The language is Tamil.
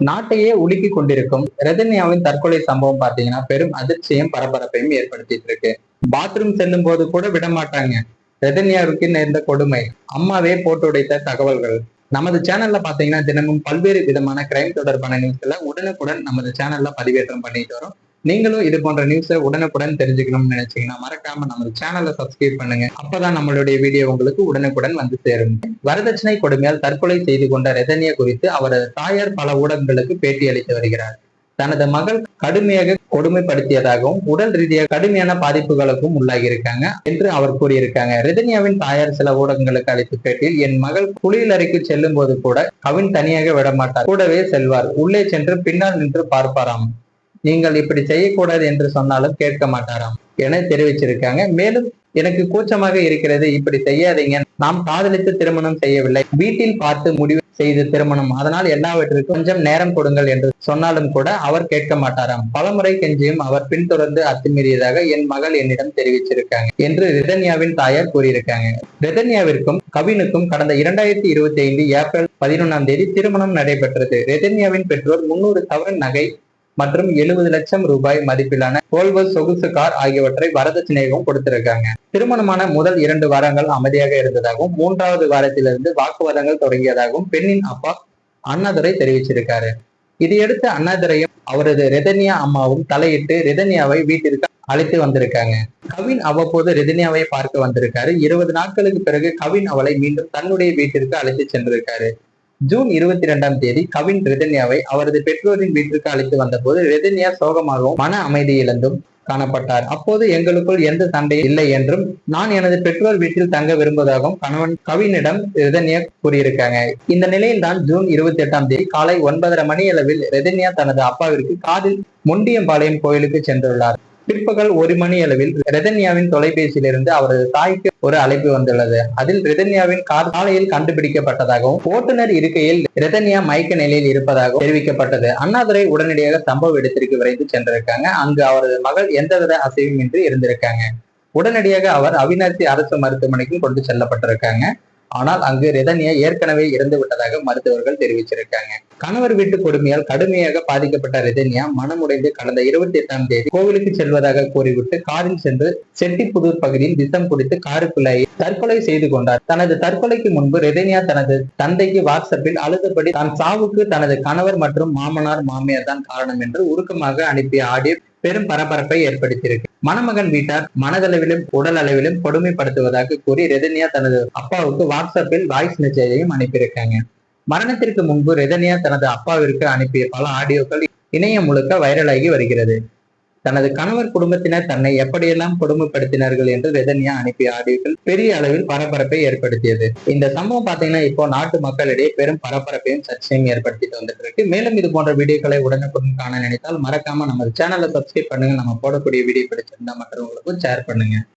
நாட்டையே உலுக்கி கொண்டிருக்கும் ரெதன்யாவின் தற்கொலை சம்பவம் பாத்தீங்கன்னா பெரும் அதிர்ச்சியும் பரபரப்பையும் ஏற்படுத்திட்டு இருக்கு. பாத்ரூம் செல்லும் போது கூட விட மாட்டாங்க. ரெதன்யாவுக்கு நேர்ந்த கொடுமை, அம்மாவே போட்டு உடைத்த தகவல்கள். நமது சேனல்ல பாத்தீங்கன்னா தினமும் பல்வேறு விதமான கிரைம் தொடர்பான நியூஸ்களை உடனுக்குடன் நமது சேனல்ல பதிவேற்றம் பண்ணிட்டு வரோம். நீங்களும் இது போன்ற நியூஸை உடனுக்குடன் தெரிஞ்சுக்கணும்னு நினைச்சீங்கன்னா மறக்காம நமது சேனலை சப்ஸ்கிரைப் பண்ணுங்க. அப்பதான் நம்மளுடைய வீடியோ உங்களுக்கு உடனுக்குடன் வந்து சேரும். வரதட்சணை கொடுமையால் தற்கொலை செய்து கொண்ட ரெதன்யா குறித்து அவரது தாயார் பல ஊடகங்களுக்கு பேட்டி அளித்து வருகிறார். தனது மகள் கடுமையாக கொடுமைப்படுத்தியதாகவும் உடல் ரீதியாக கடுமையான பாதிப்புகளுக்கும் உள்ளாகி இருக்காங்க என்று அவர் கூறியிருக்காங்க. ரெதன்யாவின் தாயார் சில ஊடகங்களுக்கு அளித்த பேட்டியில், என் மகள் குளியலறைக்கு செல்லும் போது கூட கவின் தனியாக விடமாட்டார், கூடவே செல்வார், உள்ளே சென்று பின்னால் நின்று பார்ப்பாராம். நீங்கள் இப்படி செய்யக்கூடாது என்று சொன்னாலும் கேட்க மாட்டாராம் என தெரிவிச்சிருக்காங்க. மேலும், எனக்கு கூச்சமாக இருக்கிறது, இப்படி செய்யாதீங்க, நாம் காதலித்து திருமணம் செய்யவில்லை, வீட்டில் பார்த்து முடிவு செய்து திருமணம், அதனால் எல்லாவற்றிற்கும் கொஞ்சம் நேரம் கொடுங்கள் என்று சொன்னாலும் கூட அவர் கேட்க மாட்டாராம். பலமுறை கெஞ்சியும் அவர் பின்தொடர்ந்து அத்துமீறியதாக என் மகள் என்னிடம் தெரிவிச்சிருக்காங்க என்று ரெதன்யாவின் தாயார் கூறியிருக்காங்க. ரெதன்யாவிற்கும் கவினுக்கும் கடந்த 2025 ஏப்ரல் 11 திருமணம் நடைபெற்றது. ரெதன்யாவின் பெற்றோர் 300 சவரன் நகை மற்றும் 70 லட்சம் ரூபாய் மதிப்பிலான வோல்வோ சொகுசு கார் ஆகியவற்றை வரதட்சணையாகவும் கொடுத்திருக்காங்க. திருமணமான முதல் 2 வாரங்கள் அமைதியாக இருந்ததாகவும் 3வது வாரத்திலிருந்து வாக்குவாதங்கள் தொடங்கியதாகவும் பெண்ணின் அப்பா அண்ணாதுரை தெரிவிச்சிருக்காரு. இதையடுத்து அண்ணாதுரையும் அவரது ரெதன்யா அம்மாவும் தலையிட்டு ரெதன்யாவை வீட்டிற்கு அழைத்து வந்திருக்காங்க. கவின் அவ்வப்போது ரெதன்யாவை பார்க்க வந்திருக்காரு. 20 நாட்களுக்கு பிறகு கவின் அவளை மீண்டும் தன்னுடைய வீட்டிற்கு அழைத்து சென்றிருக்காரு. ஜூன் 22 கவின் ரெதன்யாவை அவரது பெற்றோரின் வீட்டிற்கு அழைத்து வந்தபோது ரெதன்யா சோகமாகவும் மன அமைதி இழந்தும் காணப்பட்டார். அப்போது எங்களுக்குள் எந்த சண்டையும் இல்லை என்றும் நான் எனது பெற்றோர் வீட்டில் தங்க விரும்புவதாகவும் கணவன் கவினிடம் ரெதன்யா கூறியிருக்காங்க. இந்த நிலையில் தான் ஜூன் 28 காலை 9:30 மணி அளவில் ரெதன்யா தனது அப்பாவிற்கு காதில் முண்டியம்பாளையம் கோயிலுக்கு சென்றுள்ளார். பிற்பகல் 1 மணி அளவில் ரெதன்யாவின் தொலைபேசியிலிருந்து அவரது தாய்க்கு ஒரு அழைப்பு வந்துள்ளது. அதில் ரெதன்யாவின் கார் சாலையில் கண்டுபிடிக்கப்பட்டதாகவும் ஓட்டுநர் இருக்கையில் ரெதன்யா மயக்க நிலையில் இருப்பதாகவும் தெரிவிக்கப்பட்டது. அண்ணாதுரை உடனடியாக சம்பவ இடத்திற்கு விரைந்து சென்றிருக்காங்க. அங்கு அவரது மகள் எந்தவித அசைவுமின்றி இருந்திருக்காங்க. உடனடியாக அவர் அவினாசி அரசு மருத்துவமனைக்கு கொண்டு செல்லப்பட்டிருக்காங்க. ஆனால் அங்கு ரெதன்யா ஏற்கனவே இறந்து விட்டதாக மருத்துவர்கள் தெரிவிச்சிருக்காங்க. கணவர் வீட்டு கொடுமையால் கடுமையாக பாதிக்கப்பட்ட ரெதன்யா மனமுடைந்து கடந்த 28 கோவிலுக்கு செல்வதாக கூறிவிட்டு காரில் சென்று செட்டிப்புதூர் பகுதியில் விஷம் குடித்து காருக்குள்ளாகி தற்கொலை செய்து கொண்டார். தனது தற்கொலைக்கு முன்பு ரெதன்யா தனது தந்தைக்கு வாட்ஸ்அப்பில் அழுதபடி தான் சாவுக்கு தனது கணவர் மற்றும் மாமனார் மாமியார் தான் காரணம் என்று உருக்கமாக அனுப்பிய ஆடியோ பெரும் பரபரப்பை ஏற்படுத்தியிருக்கு. மணமகன் வீட்டார் மனதளவிலும் உடல் அளவிலும் கொடுமைப்படுத்துவதாக கூறி ரெதன்யா தனது அப்பாவுக்கு வாட்ஸ்அப்பில் வாய்ஸ் மெசேஜையும் அனுப்பியிருக்காங்க. மரணத்திற்கு முன்பு ரெதன்யா தனது அப்பாவிற்கு அனுப்பிய பல ஆடியோக்கள் இணையம் முழுக்க வைரலாகி வருகிறது. தனது கணவர் குடும்பத்தினர் தன்னை எப்படியெல்லாம் கொடுமைப்படுத்தினார்கள் என்று ரெதன்யா அனுப்பிய ஆடியோக்கள் பெரிய அளவில் பரபரப்பை ஏற்படுத்தியது. இந்த சம்பவம் பாத்தீங்கன்னா இப்போ நாட்டு மக்களிடையே பெரும் பரபரப்பையும் சர்ச்சையும் ஏற்படுத்திட்டு வந்துட்டு இருக்கு. மேலும் இது போன்ற வீடியோக்களை உடனுக்குடன் காண நினைத்தால் மறக்காம நம்ம சேனலை சப்ஸ்கிரைப் பண்ணுங்க. நம்ம போடக்கூடிய வீடியோ பிடிச்சிருந்தா மற்றவங்களுக்கும் ஷேர் பண்ணுங்க.